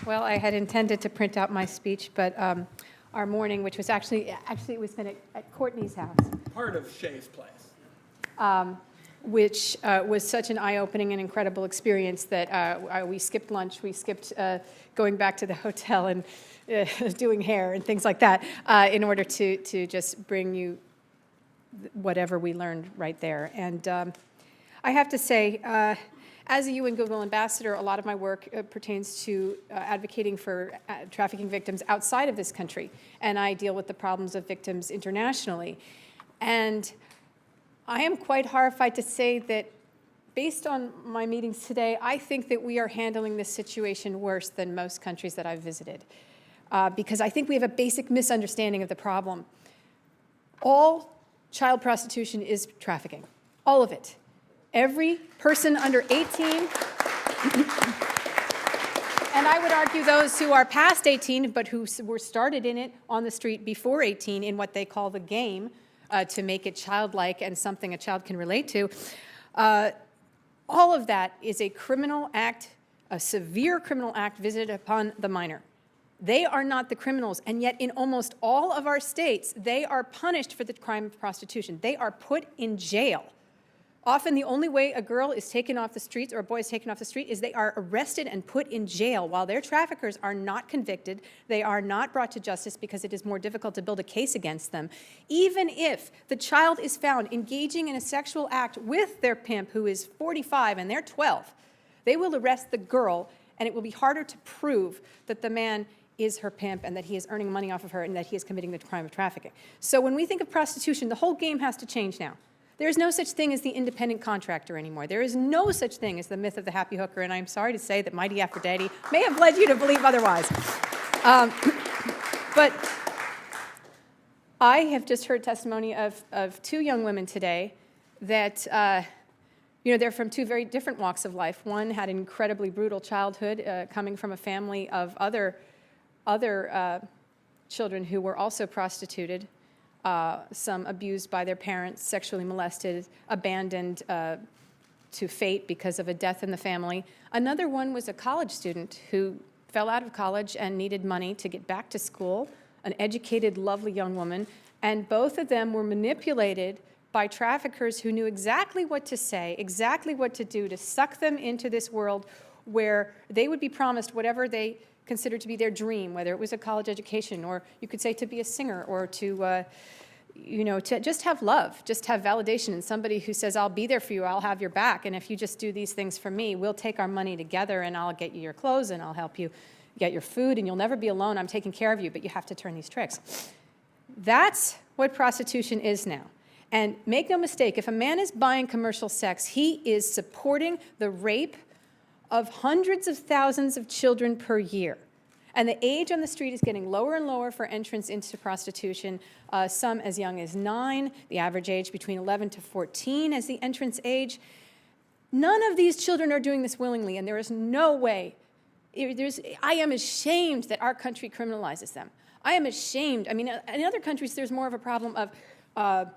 Well, I had intended to print out my speech, but our morning, which was actually it was spent at Courtney's house. Part of Shay's place. Which was such an eye-opening and incredible experience that we skipped lunch, we skipped going back to the hotel and doing hair and things like that in order to just bring you whatever we learned right there. And I have to say, as a UN Goodwill Ambassador, a lot of my work pertains to advocating for trafficking victims outside of this country, and I deal with the problems of victims internationally. And I am quite horrified to say that based on my meetings today, I think that we are handling this situation worse than most countries that I've visited, because I think we have a basic misunderstanding of the problem. All child prostitution is trafficking, all of it. Every person under 18, and I would argue those who are past 18 but who were started in it on the street before 18 in what they call the game, to make it childlike and something a child can relate to. All of that is a criminal act, a severe criminal act visited upon the minor. They are not the criminals, and yet in almost all of our states, they are punished for the crime of prostitution. They are put in jail. Often the only way a girl is taken off the streets or a boy is taken off the street is they are arrested and put in jail. While their traffickers are not convicted, they are not brought to justice because it is more difficult to build a case against them. Even if the child is found engaging in a sexual act with their pimp who is 45 and they're 12, they will arrest the girl, and it will be harder to prove that the man is her pimp and that he is earning money off of her and that he is committing the crime of trafficking. So when we think of prostitution, the whole game has to change now. There is no such thing as the independent contractor anymore. There is no such thing as the myth of the happy hooker, and I'm sorry to say that Mighty Aphrodite may have led you to believe otherwise. But I have just heard testimony of two young women today that, they're from two very different walks of life. One had an incredibly brutal childhood, coming from a family of other children who were also prostituted. Some abused by their parents, sexually molested, abandoned to fate because of a death in the family. Another one was a college student who fell out of college and needed money to get back to school, an educated, lovely young woman, and both of them were manipulated by traffickers who knew exactly what to say, exactly what to do to suck them into this world where they would be promised whatever they considered to be their dream, whether it was a college education, or you could say to be a singer, or to just have love, just have validation, and somebody who says, I'll be there for you, I'll have your back, and if you just do these things for me, we'll take our money together, and I'll get you your clothes, and I'll help you get your food, and you'll never be alone, I'm taking care of you, but you have to turn these tricks. That's what prostitution is now. And make no mistake, if a man is buying commercial sex, he is supporting the rape of hundreds of thousands of children per year. And the age on the street is getting lower and lower for entrance into prostitution, some as young as 9, the average age between 11 to 14 as the entrance age. None of these children are doing this willingly, and there is no way. I am ashamed that our country criminalizes them. I am ashamed. I mean, in other countries, there's more of a problem of a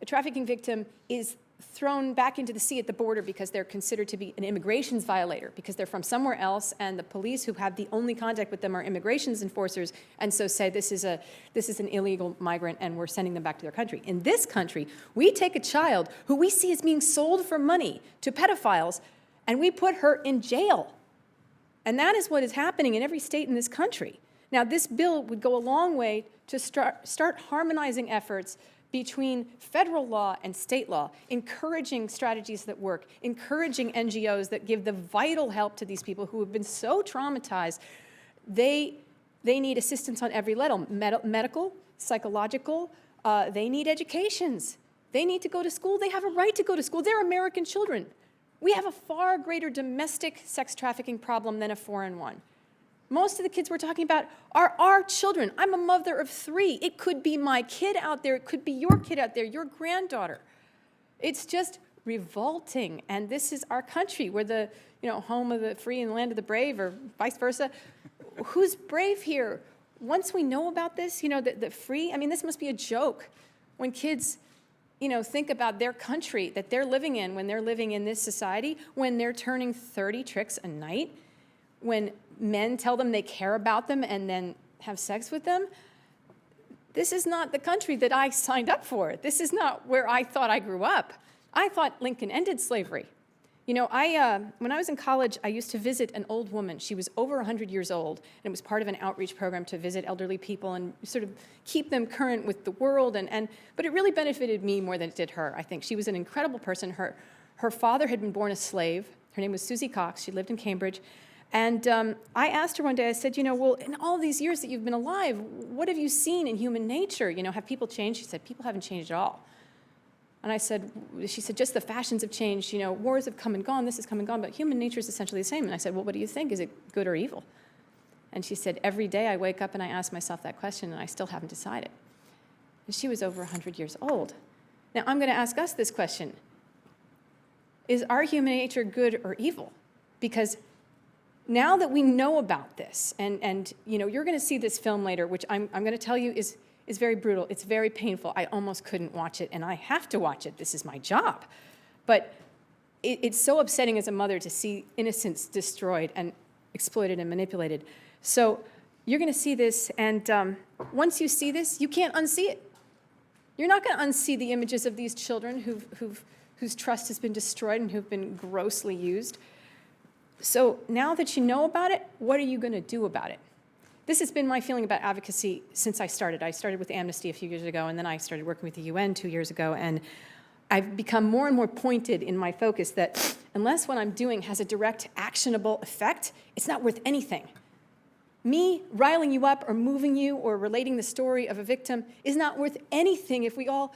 trafficking victim is thrown back into the sea at the border because they're considered to be an immigrations violator, because they're from somewhere else, and the police who have the only contact with them are immigrations enforcers, and so say this is an illegal migrant and we're sending them back to their country. In this country, we take a child who we see as being sold for money to pedophiles, and we put her in jail. And that is what is happening in every state in this country. Now, this bill would go a long way to start harmonizing efforts between federal law and state law, encouraging strategies that work, encouraging NGOs that give the vital help to these people who have been so traumatized. They need assistance on every level, medical, psychological, they need educations. They need to go to school. They have a right to go to school. They're American children. We have a far greater domestic sex trafficking problem than a foreign one. Most of the kids we're talking about are our children. I'm a mother of 3. It could be my kid out there. It could be your kid out there, your granddaughter. It's just revolting. And this is our country. We're the home of the free and the land of the brave, or vice versa. Who's brave here? Once we know about this, the free, this must be a joke when kids think about their country that they're living in when they're living in this society, when they're turning 30 tricks a night, when men tell them they care about them and then have sex with them. This is not the country that I signed up for. This is not where I thought I grew up. I thought Lincoln ended slavery. You know, when I was in college, I used to visit an old woman. She was over 100 years old, and it was part of an outreach program to visit elderly people and sort of keep them current with the world. But it really benefited me more than it did her, I think. She was an incredible person. Her father had been born a slave. Her name was Susie Cox. She lived in Cambridge. And I asked her one day, I said, you know, well, in all these years that you've been alive, what have you seen in human nature? You know, have people changed? She said, people haven't changed at all. And she said, just the fashions have changed, you know, wars have come and gone, this has come and gone, but human nature is essentially the same. And I said, well, what do you think? Is it good or evil? And she said, every day I wake up and I ask myself that question, and I still haven't decided. And she was over 100 years old. Now, I'm going to ask us this question. Is our human nature good or evil? Because now that we know about this, and you know, you're going to see this film later, which I'm going to tell you is very brutal. It's very painful. I almost couldn't watch it, and I have to watch it. This is my job. But it's so upsetting as a mother to see innocents destroyed and exploited and manipulated. So you're going to see this, and once you see this, you can't unsee it. You're not going to unsee the images of these children whose trust has been destroyed and who've been grossly used. So now that you know about it, what are you going to do about it? This has been my feeling about advocacy since I started. I started with Amnesty a few years ago, and then I started working with the UN 2 years ago, and I've become more and more pointed in my focus that unless what I'm doing has a direct, actionable effect, it's not worth anything. Me riling you up or moving you or relating the story of a victim is not worth anything if we all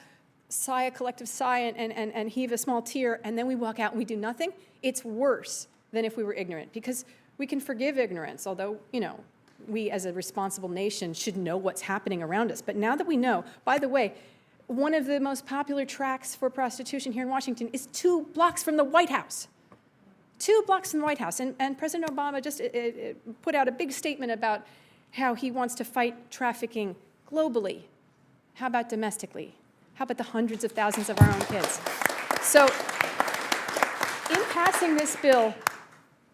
sigh a collective sigh and heave a small tear, and then we walk out and we do nothing. It's worse than if we were ignorant, because we can forgive ignorance, although, you know, we as a responsible nation should know what's happening around us. But now that we know, by the way, one of the most popular tracks for prostitution here in Washington is 2 blocks from the White House. 2 blocks from the White House. And President Obama just put out a big statement about how he wants to fight trafficking globally. How about domestically? How about the hundreds of thousands of our own kids? So in passing this bill,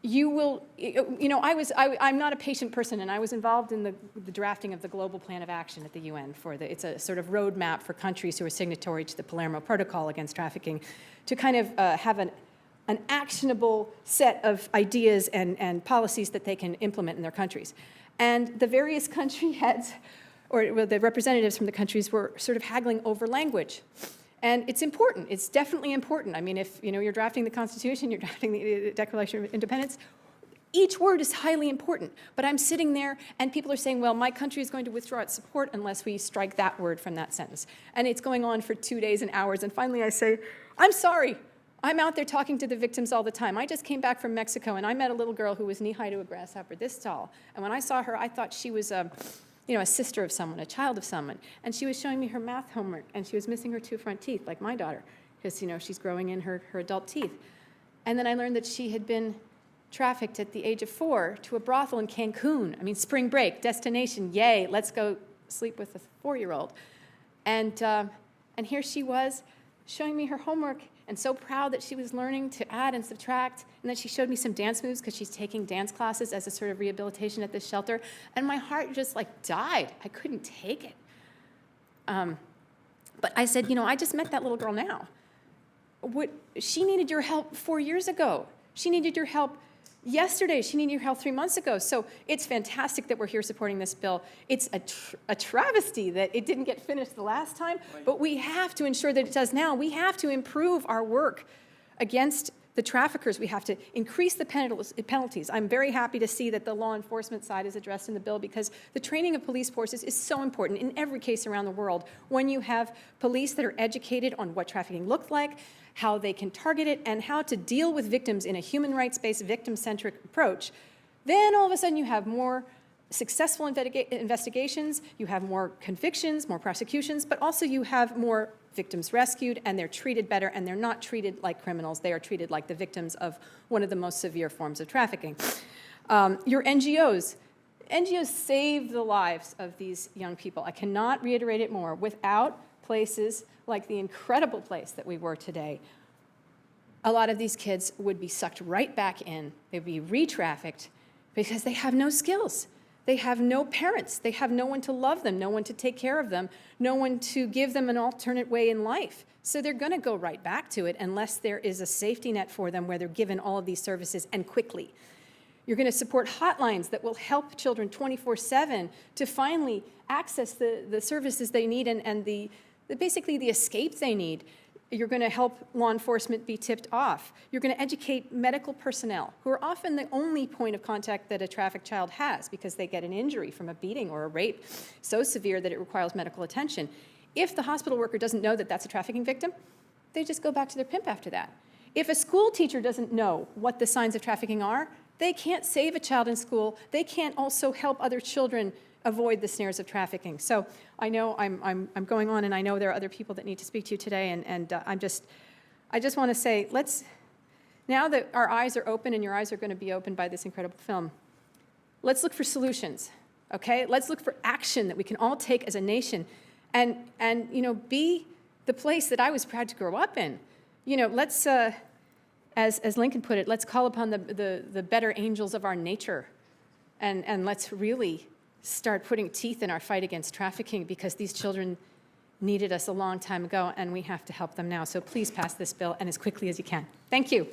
you will, you know, I'm not a patient person, and I was involved in the drafting of the Global Plan of Action at the UN. It's a sort of roadmap for countries who are signatory to the Palermo Protocol against trafficking to kind of have an actionable set of ideas and policies that they can implement in their countries. And the various country heads, or the representatives from the countries, were sort of haggling over language. And it's important. It's definitely important. I mean, if you know you're drafting the Constitution, you're drafting the Declaration of Independence, each word is highly important. But I'm sitting there, and people are saying, well, my country is going to withdraw its support unless we strike that word from that sentence. And it's going on for 2 days and hours. And finally I say, I'm sorry. I'm out there talking to the victims all the time. I just came back from Mexico, and I met a little girl who was knee-high to a grasshopper, this tall. And when I saw her, I thought she was a sister of someone, a child of someone. And she was showing me her math homework, and she was missing her 2 front teeth, like my daughter, because, you know, she's growing in her adult teeth. And then I learned that she had been trafficked at the age of 4 to a brothel in Cancun. I mean, spring break, destination, yay, let's go sleep with a 4-year-old. And here she was showing me her homework, and so proud that she was learning to add and subtract. And then she showed me some dance moves because she's taking dance classes as a sort of rehabilitation at this shelter. And my heart just like died. I couldn't take it. But I said, you know, I just met that little girl now. She needed your help 4 years ago. She needed your help yesterday. She needed your help 3 months ago. So it's fantastic that we're here supporting this bill. It's a travesty that it didn't get finished the last time, but we have to ensure that it does now. We have to improve our work against the traffickers. We have to increase the penalties. I'm very happy to see that the law enforcement side is addressed in the bill, because the training of police forces is so important in every case around the world. When you have police that are educated on what trafficking looks like, how they can target it, and how to deal with victims in a human rights-based, victim-centric approach, then all of a sudden you have more successful investigations, you have more convictions, more prosecutions, but also you have more victims rescued, and they're treated better, and they're not treated like criminals. They are treated like the victims of one of the most severe forms of trafficking. Your NGOs save the lives of these young people. I cannot reiterate it more. Without places like the incredible place that we were today, a lot of these kids would be sucked right back in. They'd be re-trafficked because they have no skills. They have no parents. They have no one to love them, no one to take care of them, no one to give them an alternate way in life. So they're going to go right back to it unless there is a safety net for them where they're given all of these services and quickly. You're going to support hotlines that will help children 24/7 to finally access the services they need and basically the escape they need. You're going to help law enforcement be tipped off. You're going to educate medical personnel, who are often the only point of contact that a trafficked child has because they get an injury from a beating or a rape so severe that it requires medical attention. If the hospital worker doesn't know that that's a trafficking victim, they just go back to their pimp after that. If a school teacher doesn't know what the signs of trafficking are, they can't save a child in school. They can't also help other children avoid the snares of trafficking. So I know I'm going on, and I know there are other people that need to speak to you today, and I just want to say, now that our eyes are open and your eyes are going to be opened by this incredible film, let's look for solutions, okay? Let's look for action that we can all take as a nation and be the place that I was proud to grow up in. Let's, as Lincoln put it, let's call upon the better angels of our nature, and let's really start putting teeth in our fight against trafficking, because these children needed us a long time ago, and we have to help them now. So please pass this bill, and as quickly as you can. Thank you.